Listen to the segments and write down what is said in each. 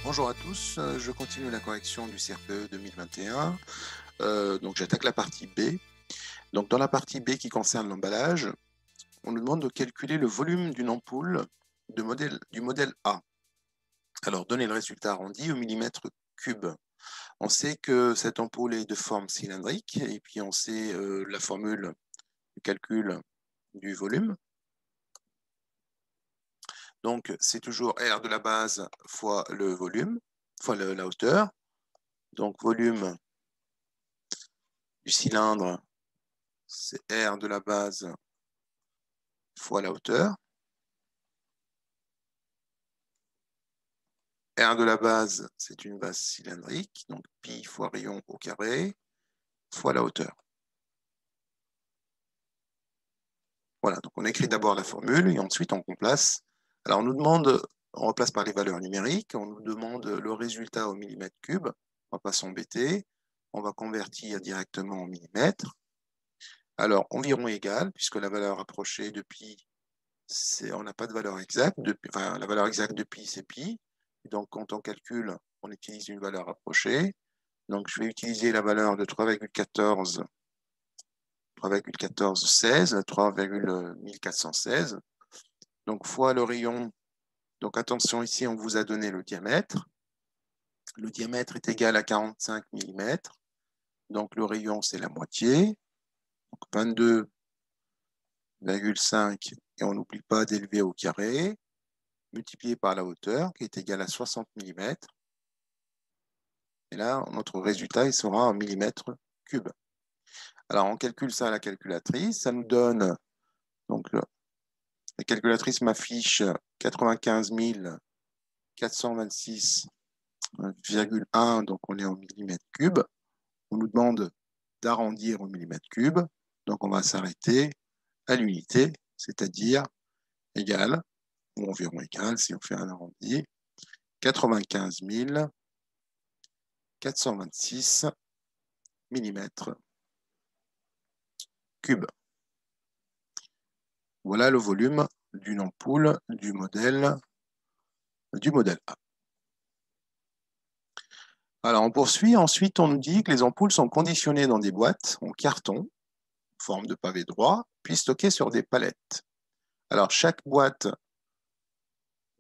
Bonjour à tous, je continue la correction du CRPE 2021. Donc j'attaque la partie B. Donc dans la partie B qui concerne l'emballage, on nous demande de calculer le volume d'une ampoule du modèle A. Alors donner le résultat arrondi au millimètre cube. On sait que cette ampoule est de forme cylindrique et puis on sait la formule du calcul du volume. Donc c'est toujours R de la base fois le volume, fois la hauteur. Donc volume du cylindre, c'est R de la base fois la hauteur. R de la base, c'est une base cylindrique, donc pi fois rayon au carré, fois la hauteur. Voilà, donc on écrit d'abord la formule et ensuite on remplace. Alors on nous demande, on remplace par les valeurs numériques, on nous demande le résultat au millimètre cube, on ne va pas s'embêter, on va convertir directement en millimètres. Alors environ égal, puisque la valeur approchée de pi, on n'a pas de valeur exacte, enfin la valeur exacte de pi c'est pi, donc quand on calcule, on utilise une valeur approchée. Donc je vais utiliser la valeur de 3,1416, 3,1416, donc fois le rayon. Donc attention, ici on vous a donné le diamètre. Le diamètre est égal à 45 mm, donc le rayon c'est la moitié, donc 22,5, et on n'oublie pas d'élever au carré, multiplié par la hauteur qui est égale à 60 mm. Et là, notre résultat il sera en millimètres cubes. Alors on calcule ça à la calculatrice, ça nous donne, donc la calculatrice m'affiche 95 426,1, donc on est en millimètres cubes. On nous demande d'arrondir au millimètre cube, donc on va s'arrêter à l'unité, c'est-à-dire égal, ou environ égal, si on fait un arrondi, 95 426 millimètres cubes. Voilà le volume d'une ampoule du modèle A. Alors on poursuit, ensuite on nous dit que les ampoules sont conditionnées dans des boîtes en carton, forme de pavé droit, puis stockées sur des palettes. Alors chaque boîte,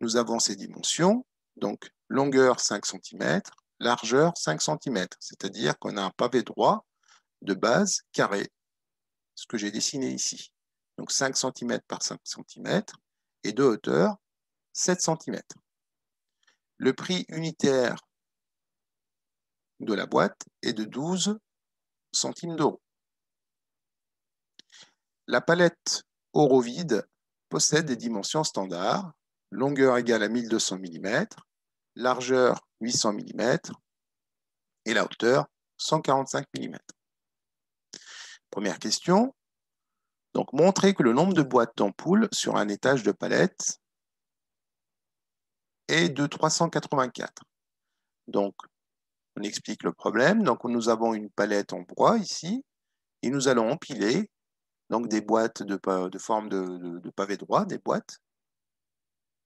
nous avons ses dimensions, donc longueur 5 cm, largeur 5 cm, c'est-à-dire qu'on a un pavé droit de base carré, ce que j'ai dessiné ici. Donc 5 cm par 5 cm, et de hauteur 7 cm. Le prix unitaire de la boîte est de 12 centimes d'euros. La palette Orovide possède des dimensions standards, longueur égale à 1200 mm, largeur 800 mm et la hauteur 145 mm. Première question, donc montrer que le nombre de boîtes d'ampoules sur un étage de palette est de 384. Donc, on explique le problème. Donc, nous avons une palette en bois ici et nous allons empiler donc des boîtes de forme de pavé droit, des boîtes,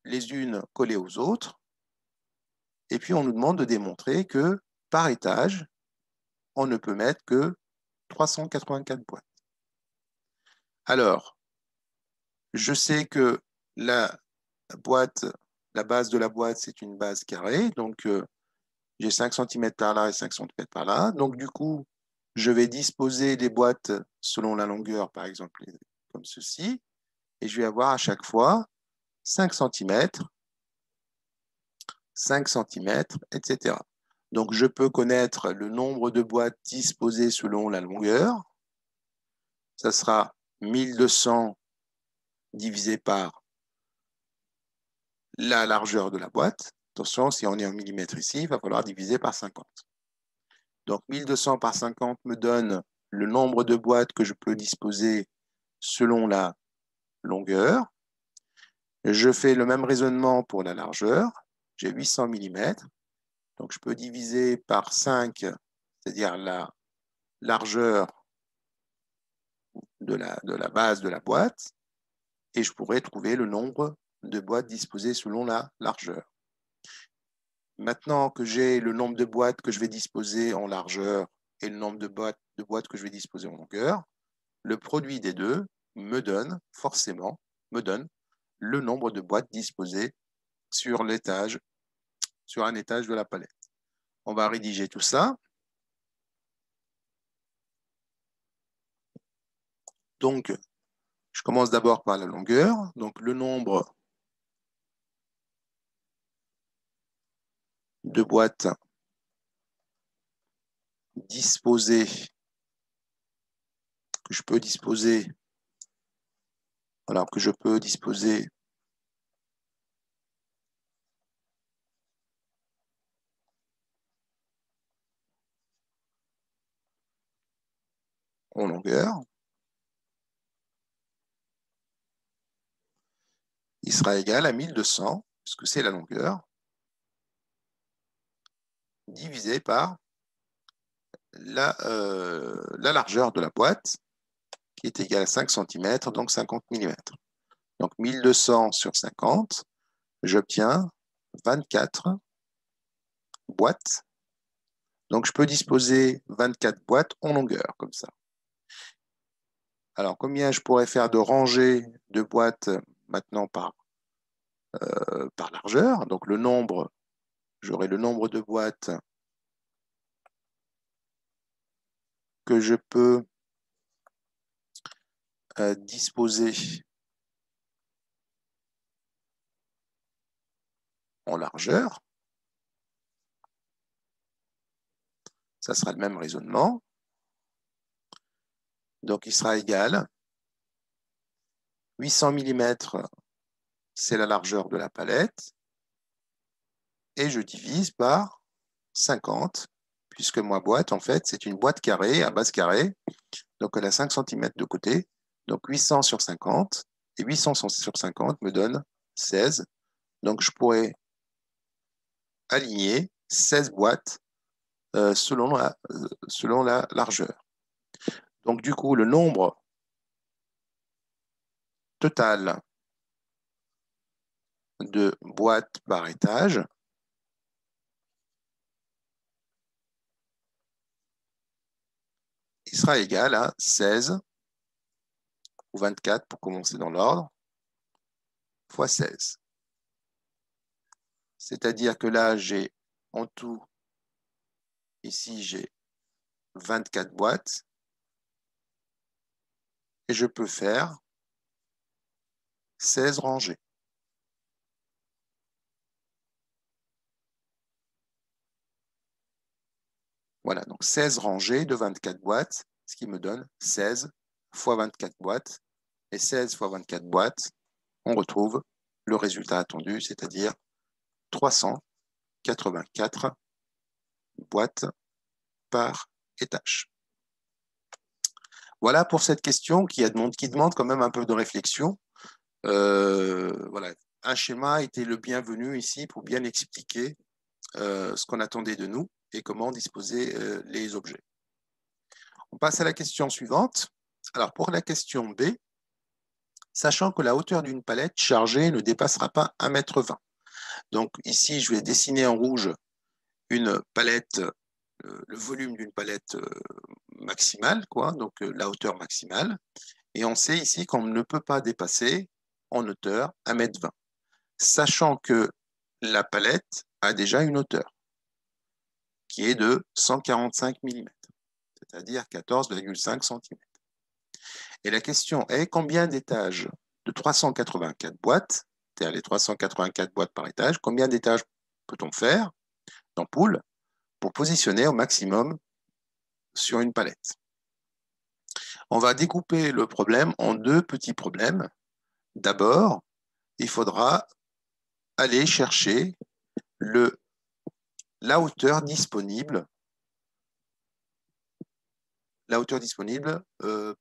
les unes collées aux autres. Et puis, on nous demande de démontrer que par étage, on ne peut mettre que 384 boîtes. Alors, je sais que la base de la boîte, c'est une base carrée. Donc, j'ai 5 cm par là et 5 cm par là. Donc, du coup, je vais disposer les boîtes selon la longueur, par exemple, comme ceci. Et je vais avoir à chaque fois 5 cm, 5 cm, etc. Donc, je peux connaître le nombre de boîtes disposées selon la longueur. Ça sera 1200 divisé par la largeur de la boîte. Attention, si on est en millimètres ici, il va falloir diviser par 50. Donc, 1200 par 50 me donne le nombre de boîtes que je peux disposer selon la longueur. Je fais le même raisonnement pour la largeur. J'ai 800 mm. Donc, je peux diviser par 5, c'est-à-dire la largeur de la base de la boîte. Et je pourrais trouver le nombre de boîtes disposées selon la largeur. Maintenant que j'ai le nombre de boîtes que je vais disposer en largeur et le nombre de boîtes que je vais disposer en longueur, le produit des deux me donne forcément le nombre de boîtes disposées sur un étage de la palette. On va rédiger tout ça. Donc, je commence d'abord par la longueur. Donc, le nombre de boîtes disposées, que je peux disposer en longueur. Il sera égal à 1200, puisque c'est la longueur, divisé par la largeur de la boîte, qui est égale à 5 cm, donc 50 mm. Donc 1200 sur 50, j'obtiens 24 boîtes. Donc je peux disposer 24 boîtes en longueur, comme ça. Alors combien je pourrais faire de rangées de boîtes maintenant par largeur? Donc j'aurai le nombre de boîtes que je peux disposer en largeur. Ça sera le même raisonnement. Donc, il sera égal. 800 mm, c'est la largeur de la palette. Et je divise par 50, puisque ma boîte, en fait, c'est une boîte carrée, à base carrée. Donc, elle a 5 cm de côté. Donc, 800 sur 50. Et 800 sur 50 me donne 16. Donc, je pourrais aligner 16 boîtes selon la largeur. Donc, du coup, le nombre total de boîtes par étage il sera égal à 16 ou 24 pour commencer dans l'ordre, fois 16. C'est-à-dire que là, j'ai en tout, ici, j'ai 24 boîtes et je peux faire 16 rangées. Voilà, donc 16 rangées de 24 boîtes, ce qui me donne 16 fois 24 boîtes. Et 16 fois 24 boîtes, on retrouve le résultat attendu, c'est-à-dire 384 boîtes par étage. Voilà pour cette question qui demande quand même un peu de réflexion. Voilà. Un schéma était le bienvenu ici pour bien expliquer ce qu'on attendait de nous et comment disposer les objets. On passe à la question suivante. Alors, pour la question B, sachant que la hauteur d'une palette chargée ne dépassera pas 1,20 m. Donc, ici, je vais dessiner en rouge une palette, le volume d'une palette maximale, quoi, donc la hauteur maximale. Et on sait ici qu'on ne peut pas dépasser en hauteur 1,20 m, sachant que la palette a déjà une hauteur qui est de 145 mm, c'est-à-dire 14,5 cm. Et la question est combien d'étages de 384 boîtes, c'est-à-dire les 384 boîtes par étage, combien d'étages peut-on faire d'ampoules pour positionner au maximum sur une palette? On va découper le problème en deux petits problèmes. D'abord, il faudra aller chercher la hauteur disponible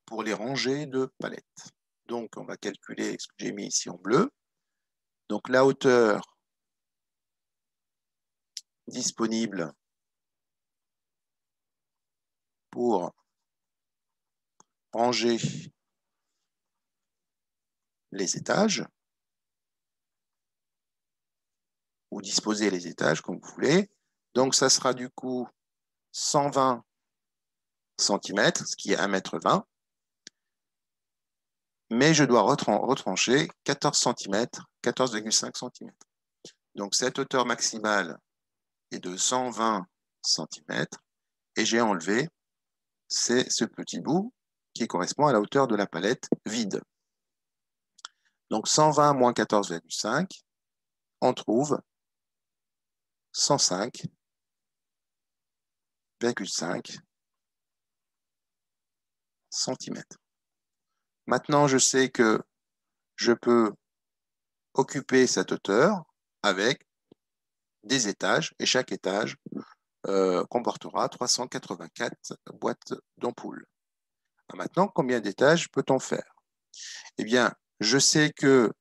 pour les rangées de palettes. Donc, on va calculer ce que j'ai mis ici en bleu. Donc, la hauteur disponible pour ranger les étages, ou ou disposer les étages comme vous voulez. Donc, ça sera du coup 120 cm, ce qui est 1,20 m. Mais je dois retrancher 14 cm, 14,5 cm. Donc, cette hauteur maximale est de 120 cm et j'ai enlevé ce petit bout qui correspond à la hauteur de la palette vide. Donc, 120 moins 14,5, on trouve 105,5 cm. Maintenant, je sais que je peux occuper cette hauteur avec des étages et chaque étage comportera 384 boîtes d'ampoules. Maintenant, combien d'étages peut-on faire? Eh bien, je sais que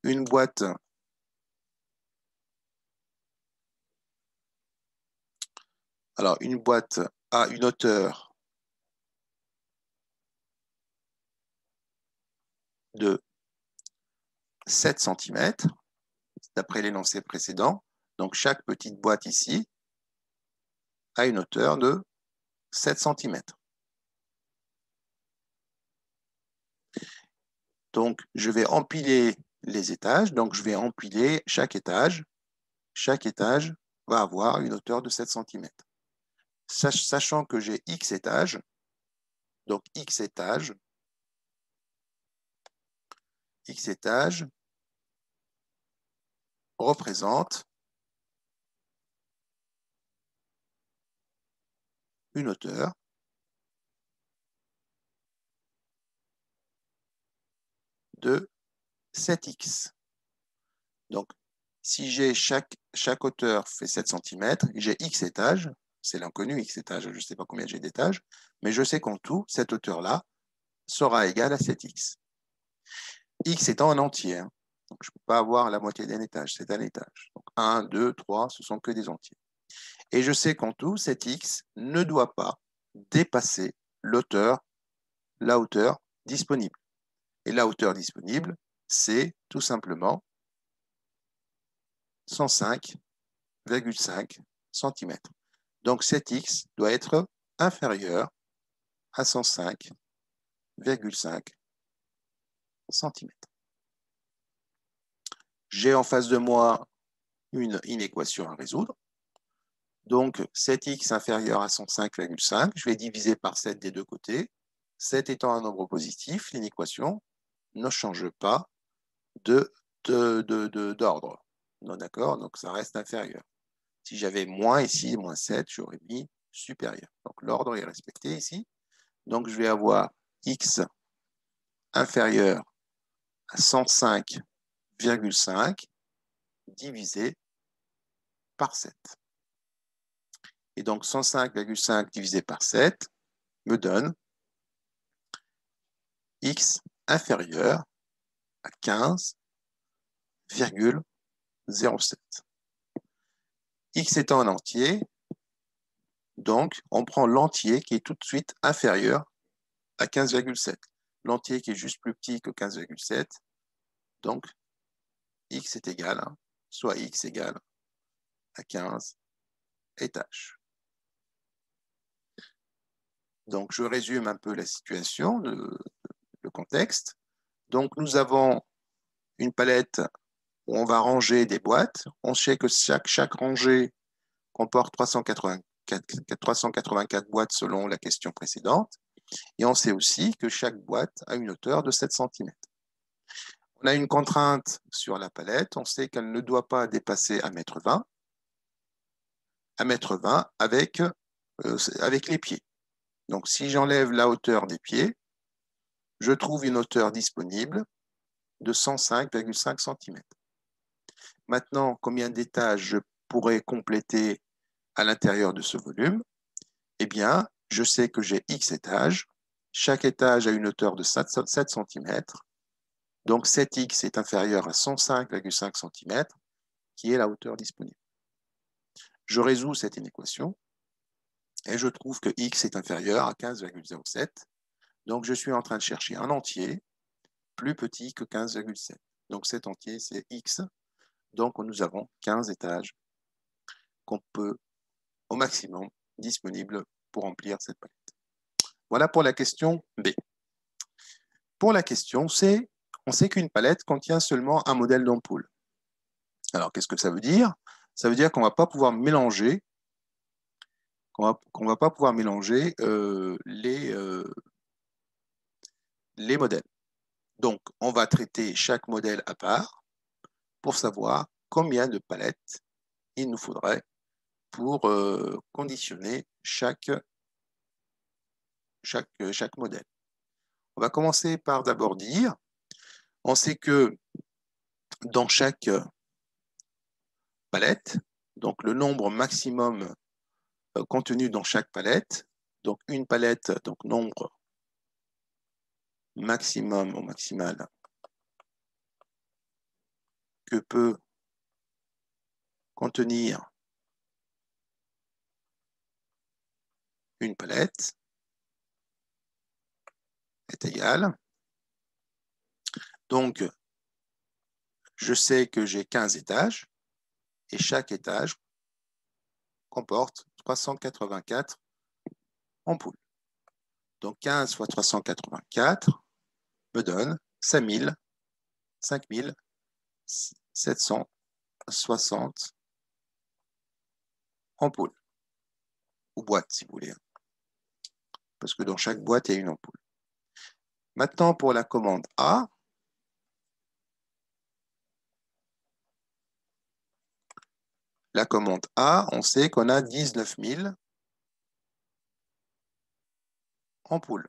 une boîte a une hauteur de 7 cm, d'après l'énoncé précédent. Donc, chaque petite boîte ici a une hauteur de 7 cm. Donc, je vais empiler les étages. Donc, je vais empiler chaque étage. Chaque étage va avoir une hauteur de 7 cm. Sachant que j'ai X étages, donc X étages représente une hauteur de 7x. Donc, si j'ai chaque hauteur fait 7 cm, j'ai x étages, c'est l'inconnu, x étages, je ne sais pas combien j'ai d'étages, mais je sais qu'en tout, cette hauteur-là sera égale à 7x. X étant un entier, hein. Donc je ne peux pas avoir la moitié d'un étage, c'est un étage. Donc 1, 2, 3, ce sont que des entiers. Et je sais qu'en tout, cet x ne doit pas dépasser la hauteur disponible. Et la hauteur disponible, c'est tout simplement 105,5 cm. Donc cet x doit être inférieur à 105,5 cm. J'ai en face de moi une équation à résoudre. Donc 7x inférieur à 105,5, je vais diviser par 7 des deux côtés. 7 étant un nombre positif, l'inéquation ne change pas d'ordre. Non, d'accord? Donc ça reste inférieur. Si j'avais moins ici, moins 7, j'aurais mis supérieur. Donc l'ordre est respecté ici. Donc je vais avoir x inférieur à 105,5 divisé par 7. Et donc 105,5 divisé par 7 me donne x inférieur à 15,07. X étant un entier, donc on prend l'entier qui est tout de suite inférieur à 15,7. L'entier qui est juste plus petit que 15,7, donc x est égal, soit x égale à 15 étages. Donc je résume un peu la situation, le contexte. Donc nous avons une palette où on va ranger des boîtes. On sait que chaque rangée comporte 384 boîtes selon la question précédente. Et on sait aussi que chaque boîte a une hauteur de 7 cm. On a une contrainte sur la palette. On sait qu'elle ne doit pas dépasser 1,20 m. 1,20 m avec les pieds. Donc si j'enlève la hauteur des pieds, je trouve une hauteur disponible de 105,5 cm. Maintenant, combien d'étages je pourrais compléter à l'intérieur de ce volume? Eh bien, je sais que j'ai X étages. Chaque étage a une hauteur de 7 cm. Donc 7X est inférieur à 105,5 cm, qui est la hauteur disponible. Je résous cette inéquation et je trouve que X est inférieur à 15,07. Donc je suis en train de chercher un entier plus petit que 15,7. Donc cet entier, c'est X. Donc, nous avons 15 étages qu'on peut, au maximum, disponibles pour remplir cette palette. Voilà pour la question B. Pour la question C, on sait qu'une palette contient seulement un modèle d'ampoule. Alors, qu'est-ce que ça veut dire? Ça veut dire qu'on ne va pas pouvoir mélanger, les modèles. Donc, on va traiter chaque modèle à part pour savoir combien de palettes il nous faudrait pour conditionner chaque modèle. On va commencer par d'abord dire, on sait que dans chaque palette, donc le nombre maximum contenu dans chaque palette, donc une palette, donc nombre maximum ou maximal que peut contenir une palette est égal. Donc, je sais que j'ai 15 étages et chaque étage comporte 384 ampoules. Donc, 15 fois 384 me donne 5760 ampoules, ou boîtes si vous voulez, parce que dans chaque boîte, il y a une ampoule. Maintenant, pour la commande A, on sait qu'on a 19 000 ampoules.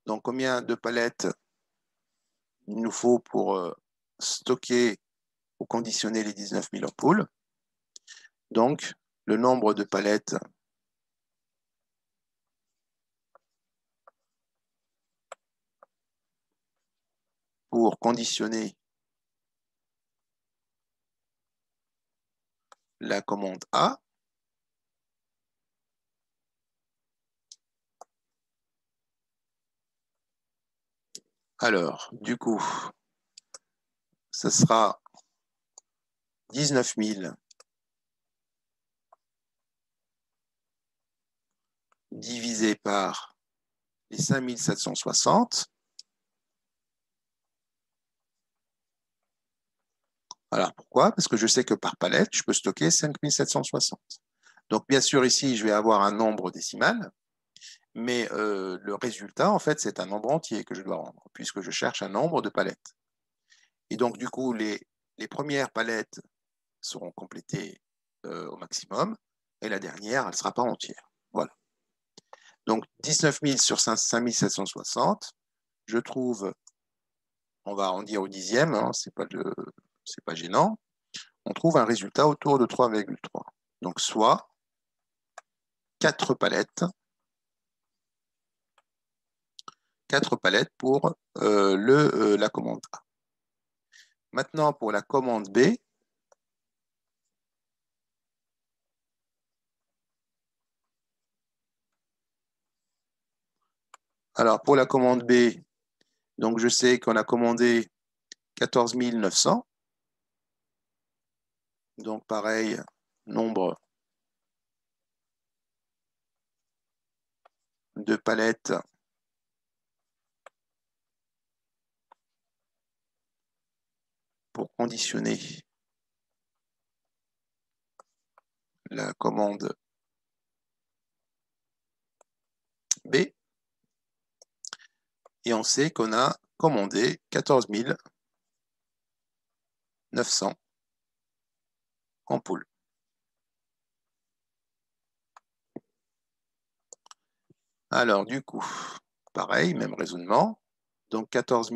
Donc, combien de palettes il nous faut pour stocker ou conditionner les 19 000 ampoules? Donc, le nombre de palettes pour conditionner la commande A, alors, du coup, ce sera 19 000 divisé par les 5760. Alors, pourquoi? Parce que je sais que par palette, je peux stocker 5760. Donc, bien sûr, ici, je vais avoir un nombre décimal, mais le résultat, en fait, c'est un nombre entier que je dois rendre, puisque je cherche un nombre de palettes. Et donc, du coup, les premières palettes seront complétées au maximum, et la dernière, elle ne sera pas entière. Voilà. Donc, 19 000 sur 5760, je trouve, on va en dire au dixième, hein, c'est pas gênant, on trouve un résultat autour de 3,3. Donc, soit 4 palettes pour la commande A. Maintenant, pour la commande B, alors pour la commande B, donc je sais qu'on a commandé 14 900. Donc pareil, nombre de palettes pour conditionner la commande B. Et on sait qu'on a commandé 14 900 ampoules. Alors du coup, pareil, même raisonnement. Donc 14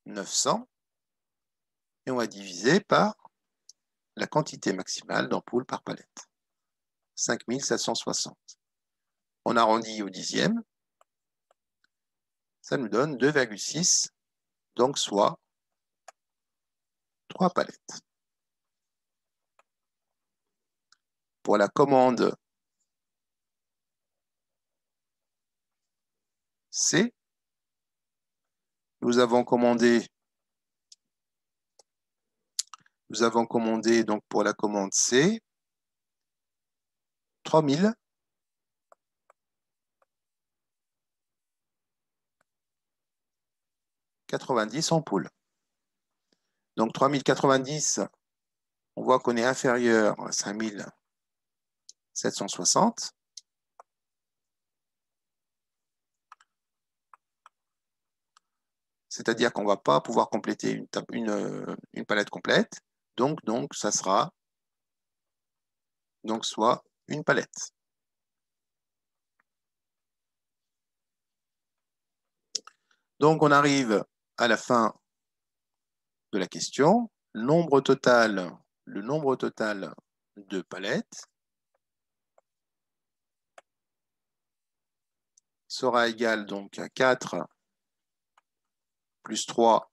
900. Et on va diviser par la quantité maximale d'ampoules par palette. 5760. On arrondit au dixième. Ça nous donne 2,6, donc soit 3 palettes. Pour la commande C, Nous avons commandé donc pour la commande C 3090 ampoules. Donc 3090, on voit qu'on est inférieur à 5760. C'est-à-dire qu'on ne va pas pouvoir compléter une palette complète. Donc ça sera soit une palette. Donc on arrive à la fin de la question. Le nombre total de palettes sera égal donc à 4 plus 3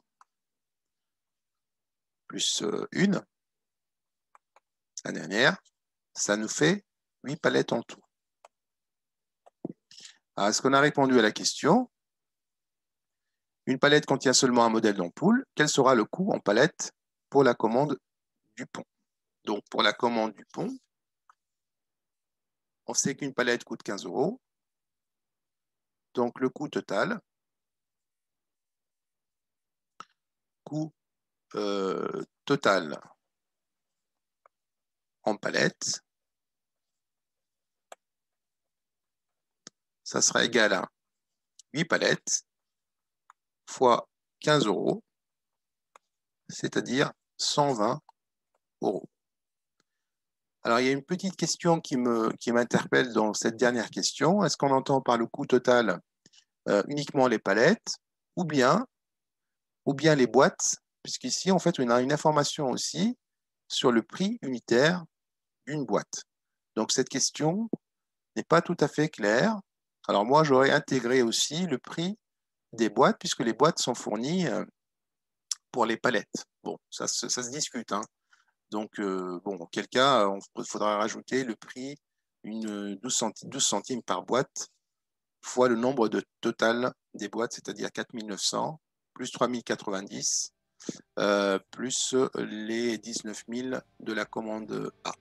plus 1, la dernière, ça nous fait 8 palettes en tout. Alors, est-ce qu'on a répondu à la question? Une palette contient seulement un modèle d'ampoule. Quel sera le coût en palette pour la commande du pont? Donc, pour la commande du pont, on sait qu'une palette coûte 15 €. Donc, le coût total, total en palette, ça sera égal à 8 palettes fois 15 €, c'est-à-dire 120 €. Alors, il y a une petite question qui m'interpelle dans cette dernière question. Est-ce qu'on entend par le coût total uniquement les palettes ou bien les boîtes? Puisqu'ici, en fait, on a une information aussi sur le prix unitaire d'une boîte. Donc, cette question n'est pas tout à fait claire. Alors, moi, j'aurais intégré aussi le prix des boîtes, puisque les boîtes sont fournies pour les palettes. Bon, ça se discute, hein. Donc, bon, auquel cas, il faudra rajouter le prix, 12 centimes par boîte, fois le nombre total des boîtes, c'est-à-dire 4900, plus 3090, plus les 19 000 de la commande A.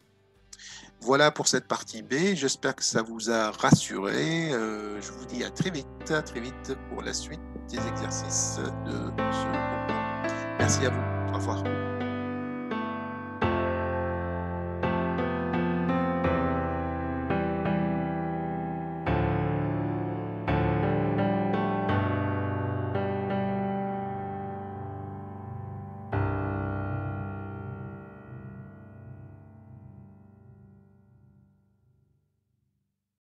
Voilà pour cette partie B. J'espère que ça vous a rassuré. Je vous dis à très vite pour la suite des exercices de ce concours. Merci à vous. Au revoir.